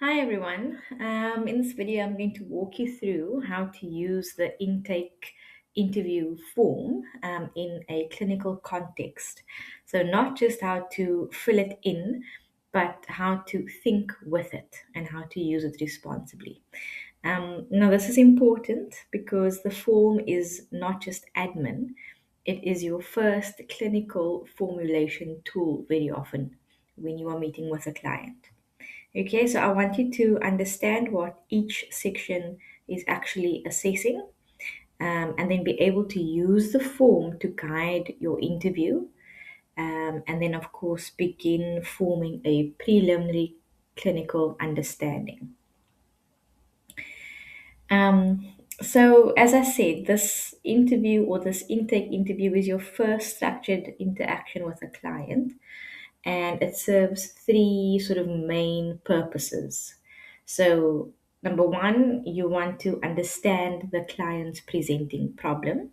Hi everyone. In this video, I'm going to walk you through how to use the intake interview form in a clinical context. So, not just how to fill it in, but how to think with it and how to use it responsibly. Now, this is important because the form is not just admin, it is your first clinical formulation tool very often when you are meeting with a client. Okay, so I want you to understand what each section is actually assessing, and then be able to use the form to guide your interview, and then, of course, begin forming a preliminary clinical understanding. So, as I said, this interview or this intake interview is your first structured interaction with a client, and it serves three sort of main purposes. So, number one, you want to understand the client's presenting problem.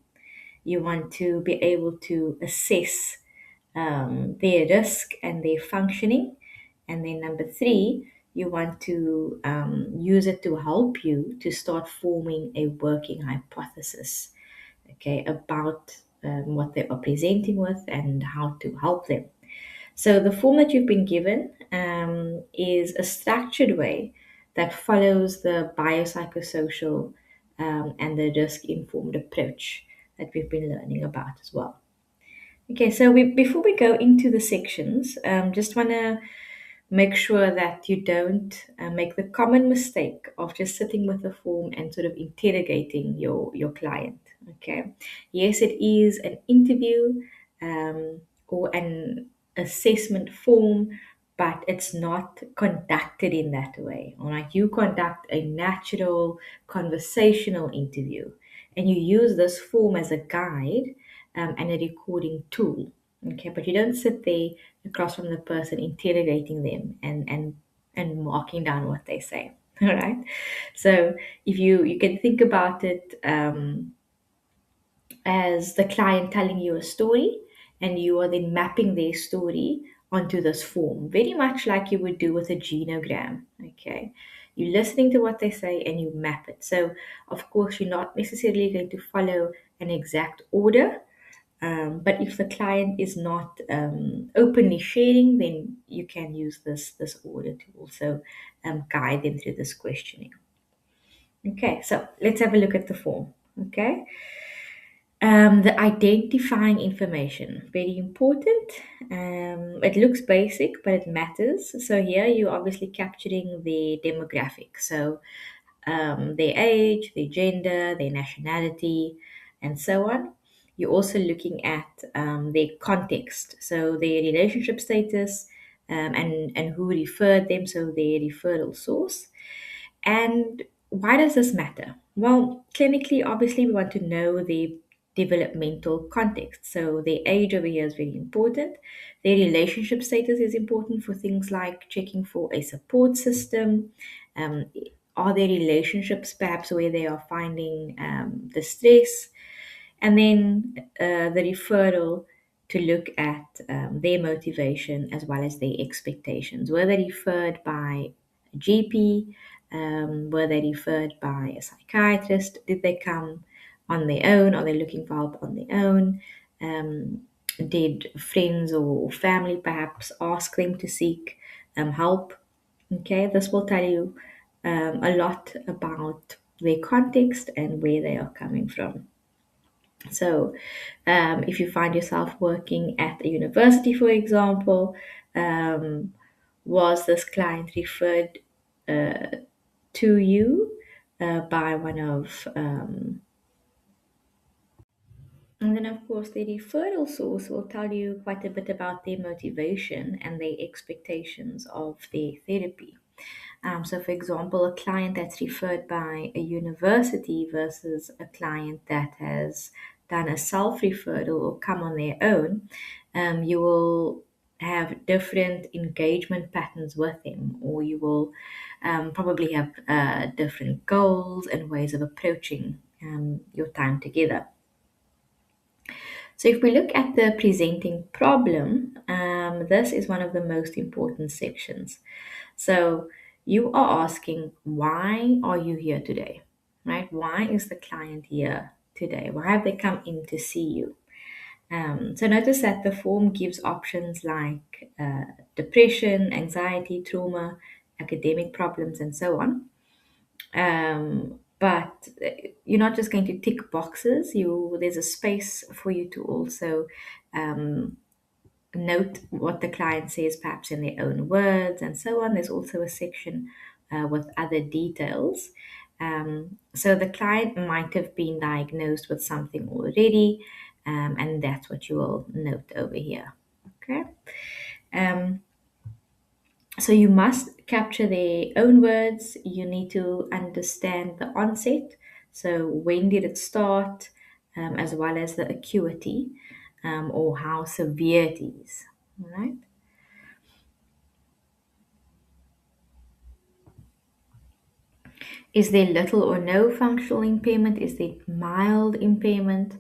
You want to be able to assess their risk and their functioning. And then number three, you want to use it to help you to start forming a working hypothesis, okay, about what they are presenting with and how to help them. So the form that you've been given is a structured way that follows the biopsychosocial and the risk-informed approach that we've been learning about as well. Okay, so before we go into the sections, just want to make sure that you don't make the common mistake of just sitting with the form and sort of interrogating your client. Okay, yes, it is an interview or an assessment form, but it's not conducted in that way. All right, you conduct a natural conversational interview, and you use this form as a guide and a recording tool. Okay, but you don't sit there across from the person interrogating them and marking down what they say. All right. So if you can think about it as the client telling you a story, and you are then mapping their story onto this form, very much like you would do with a genogram. Okay. You're listening to what they say and you map it. So, of course, you're not necessarily going to follow an exact order, but if the client is not openly sharing, then you can use this order to also guide them through this questioning. Okay, so let's have a look at the form. Okay, the identifying information, very important. It looks basic, but it matters. So here you're obviously capturing the demographic. So their age, their gender, their nationality, and so on. You're also looking at their context, so their relationship status, and who referred them, so their referral source. And why does this matter? Well, clinically, obviously, we want to know the developmental context. So their age over here is very important. Their relationship status is important for things like checking for a support system. Um, are there relationships perhaps where they are finding distress? And then the referral to look at their motivation as well as their expectations. Were they referred by a GP? Were they referred by a psychiatrist? Did they come on their own? Are they looking for help on their own? Did friends or family perhaps ask them to seek help? Okay, this will tell you a lot about their context and where they are coming from. So, if you find yourself working at a university, for example, um, was this client referred to you by one of, and then of course the referral source will tell you quite a bit about their motivation and their expectations of their therapy. So, for example, a client that's referred by a university versus a client that has done a self referral or come on their own, you will have different engagement patterns with them, or you will probably have different goals and ways of approaching your time together. So, if we look at the presenting problem, this is one of the most important sections. So, You are asking, why are you here today? Right? Why is the client here today? Why have they come in to see you? So notice that the form gives options like depression, anxiety, trauma, academic problems, and so on. But you're not just going to tick boxes. You There's a space for you to also um, note what the client says, perhaps in their own words, and so on. There's also a section with other details. So the client might have been diagnosed with something already, and that's what you will note over here. Okay. Um, so you must capture their own words. You need to understand the onset. So when did it start, as well as the acuity, or how severe it is. All right. Is there little or no functional impairment? Is there mild impairment?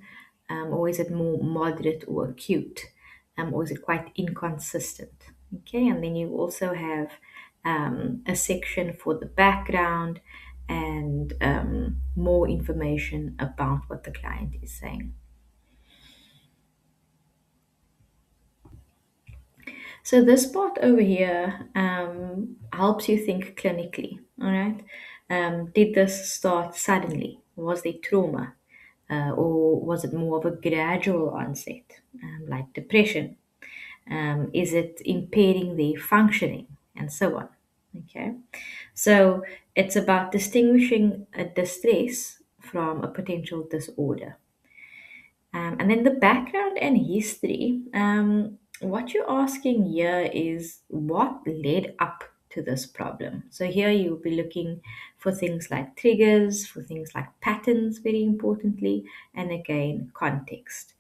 Or is it more moderate or acute? Or is it quite inconsistent? Okay, and then you also have a section for the background and more information about what the client is saying. So this part over here helps you think clinically. All right. Did this start suddenly? Was there trauma? Or was it more of a gradual onset, like depression? Is it impairing their functioning? And so on. Okay. So it's about distinguishing a distress from a potential disorder. And then the background and history. What you're asking here is what led up to this problem. So here you'll be looking for things like triggers, for things like patterns, very importantly, and again, context.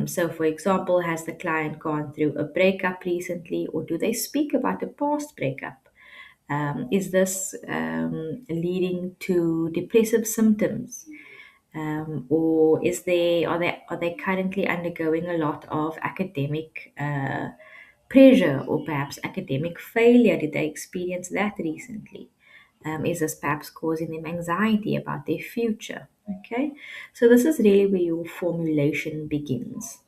So, for example, has the client gone through a breakup recently, or do they speak about a past breakup? Is this leading to depressive symptoms? Or are they currently undergoing a lot of academic pressure, or perhaps academic failure? Did they experience that recently? Is this perhaps causing them anxiety about their future? Okay, so this is really where your formulation begins.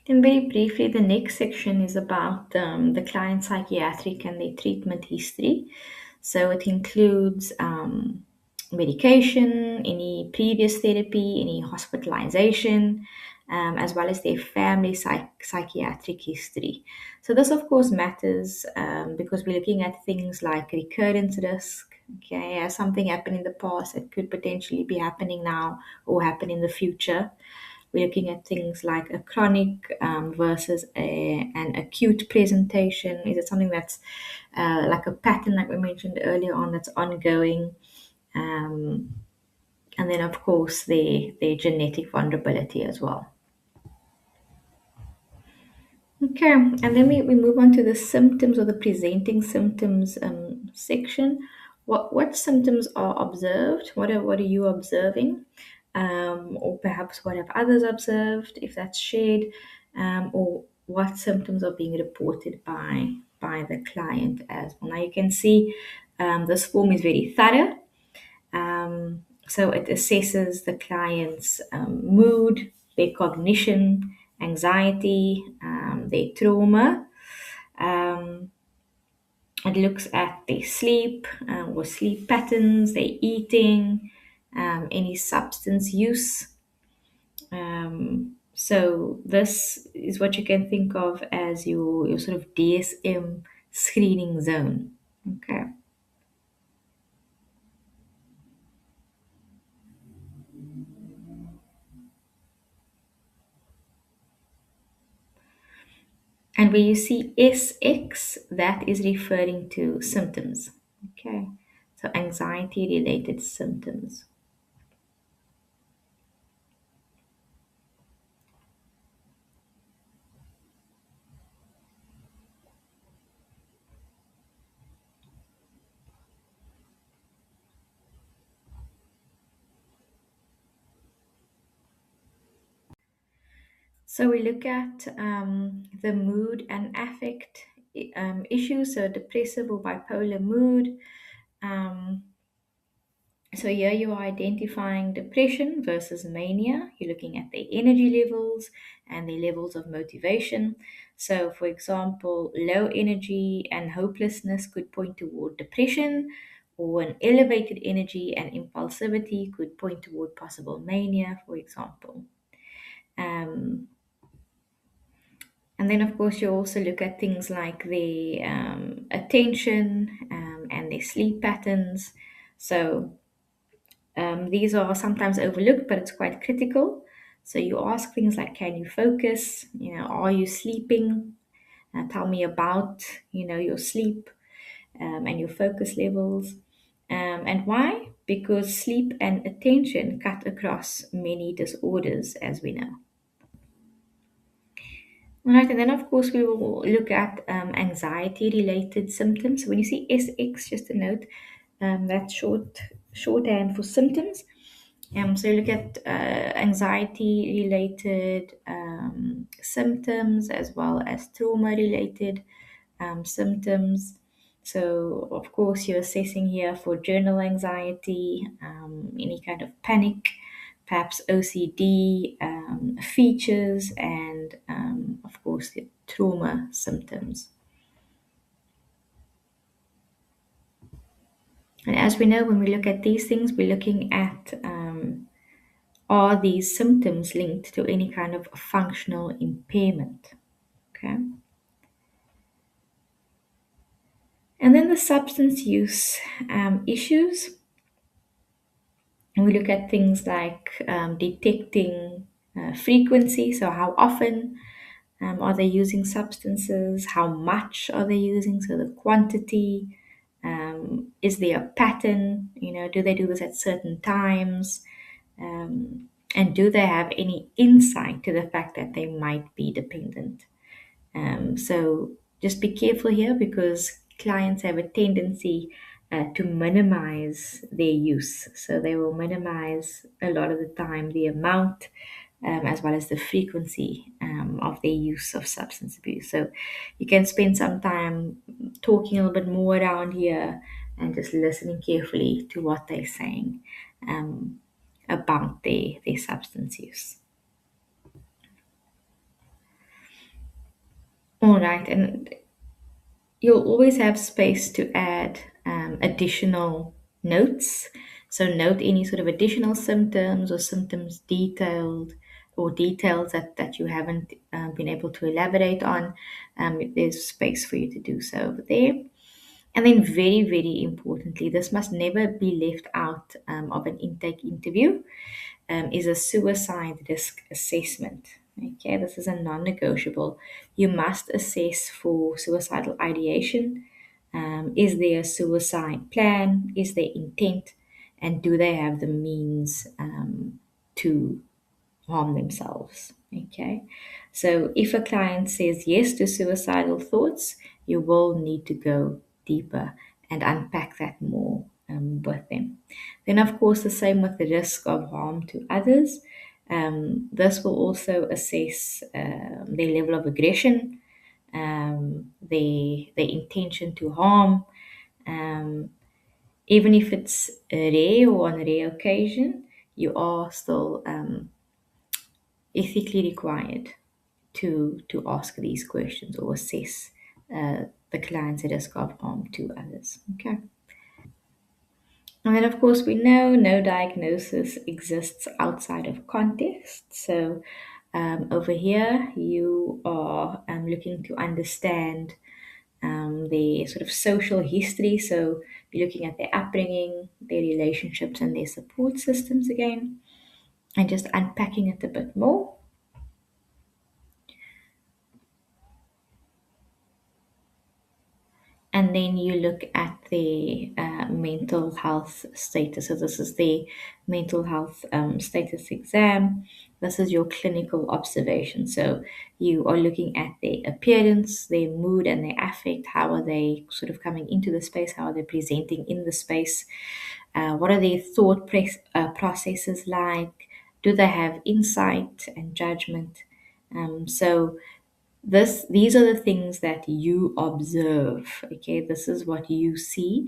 Then, very briefly, the next section is about the client psychiatric and their treatment history. So it includes medication, any previous therapy, any hospitalization, as well as their family psychiatric history. So this, of course, matters because we're looking at things like recurrence risk. Okay, has something happened in the past that could potentially be happening now or happen in the future. We're looking at things like a chronic versus an acute presentation. Is it something that's like a pattern, like we mentioned earlier on, that's ongoing? Um, and then, of course, their genetic vulnerability as well. Okay, and then we move on to the symptoms, or the presenting symptoms section. What symptoms are observed? What are you observing? Or perhaps what have others observed, if that's shared, or what symptoms are being reported by the client as well. Now you can see this form is very thorough. So it assesses the client's mood, their cognition, anxiety, their trauma. Um, it looks at their sleep, or sleep patterns, their eating, any substance use. So this is what you can think of as your sort of DSM screening zone. Okay. And where you see SX, that is referring to symptoms. Okay. So anxiety related symptoms. So we look at the mood and affect issues, so depressive or bipolar mood. Um, so here you are identifying depression versus mania. You're looking at their energy levels and their levels of motivation. So, for example, low energy and hopelessness could point toward depression, or an elevated energy and impulsivity could point toward possible mania, for example. Um, and then, of course, you also look at things like the attention and their sleep patterns. So, these are sometimes overlooked, but it's quite critical. So you ask things like, can you focus? Are you sleeping? Tell me about, your sleep and your focus levels. And why? Because sleep and attention cut across many disorders, as we know. All right, and then of course we will look at anxiety-related symptoms. When you see SX, just a note, that's shorthand for symptoms. So you look at anxiety-related symptoms as well as trauma-related symptoms. So of course you're assessing here for journal anxiety, any kind of panic, perhaps OCD features, and of course the trauma symptoms. And as we know, when we look at these things, we're looking at are these symptoms linked to any kind of functional impairment? Okay. And then the substance use issues. And we look at things like detecting frequency, so how often are they using substances, how much are they using, so the quantity, is there a pattern, do they do this at certain times, and do they have any insight to the fact that they might be dependent. So just be careful here because clients have a tendency to minimize their use. So they will minimize a lot of the time the amount as well as the frequency of their use of substance abuse. So you can spend some time talking a little bit more around here and just listening carefully to what they're saying about their substance use. All right, and you'll always have space to add additional notes. So note any sort of additional symptoms or symptoms detailed or details that you haven't been able to elaborate on. There's space for you to do so over there. And then, very, very importantly, this must never be left out of an intake interview, is a suicide risk assessment. Okay, this is a non negotiable. You must assess for suicidal ideation. Is there a suicide plan? Is there intent? And do they have the means to harm themselves? Okay, so if a client says yes to suicidal thoughts, you will need to go deeper and unpack that more with them. Then, of course, the same with the risk of harm to others. This will also assess their level of aggression, their intention to harm, um, even if it's rare or on a rare occasion, you are still ethically required to ask these questions or assess the client's risk of harm to others. Okay. And then, of course, we know no diagnosis exists outside of context. So, over here, you are looking to understand their sort of social history. So, you're looking at their upbringing, their relationships, and their support systems again, and just unpacking it a bit more. And then you look at the mental health status. So this is the mental health status exam. This is your clinical observation. So you are looking at their appearance, their mood, and their affect. How are they sort of coming into the space? How are they presenting in the space? What are their processes like? Do they have insight and judgment? So These are the things that you observe. Okay, this is what you see,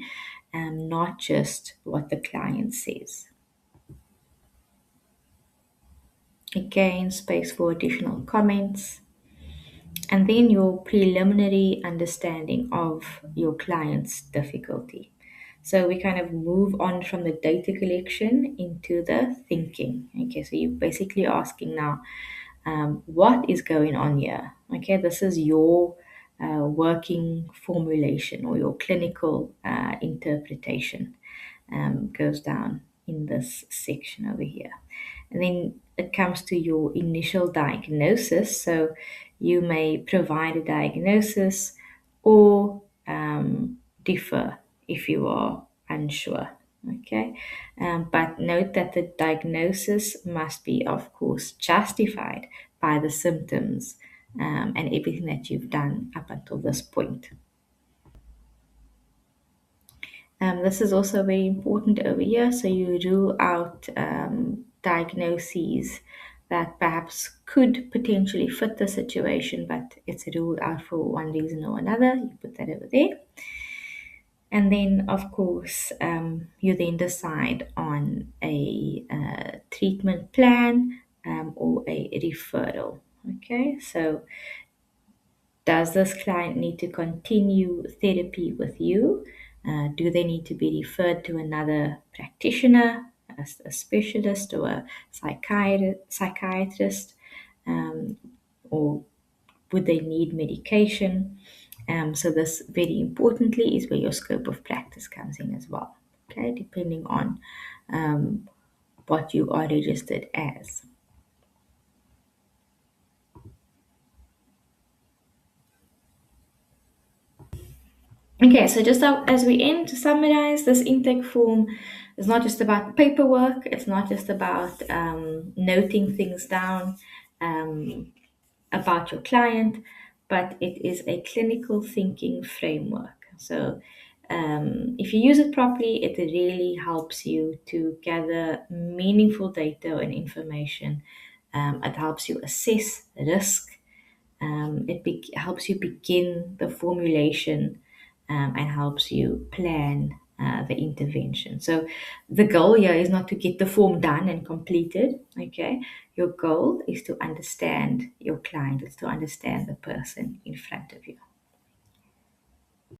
and not just what the client says. Again, space for additional comments. And then your preliminary understanding of your client's difficulty. So we kind of move on from the data collection into the thinking. Okay, so you're basically asking now, what is going on here? Okay, this is your working formulation or your clinical interpretation goes down in this section over here. And then it comes to your initial diagnosis. So you may provide a diagnosis or differ if you are unsure. Okay, but note that the diagnosis must be, of course, justified by the symptoms and everything that you've done up until this point. This is also very important over here. So you rule out diagnoses that perhaps could potentially fit the situation, but it's ruled out for one reason or another. You put that over there. And then, of course, you then decide on a treatment plan or a referral. Okay, so does this client need to continue therapy with you? Do they need to be referred to another practitioner, a specialist, or a psychiatrist? Um, or would they need medication? So, this very importantly is where your scope of practice comes in as well. Okay, depending on what you are registered as. Okay, so just as we end, to summarize, this intake form is not just about paperwork, it's not just about noting things down about your client, but it is a clinical thinking framework. So, if you use it properly, it really helps you to gather meaningful data and information. It helps you assess risk. Helps you begin the formulation and helps you plan the intervention. So the goal here is not to get the form done and completed. Okay, your goal is to understand your client, is to understand the person in front of you.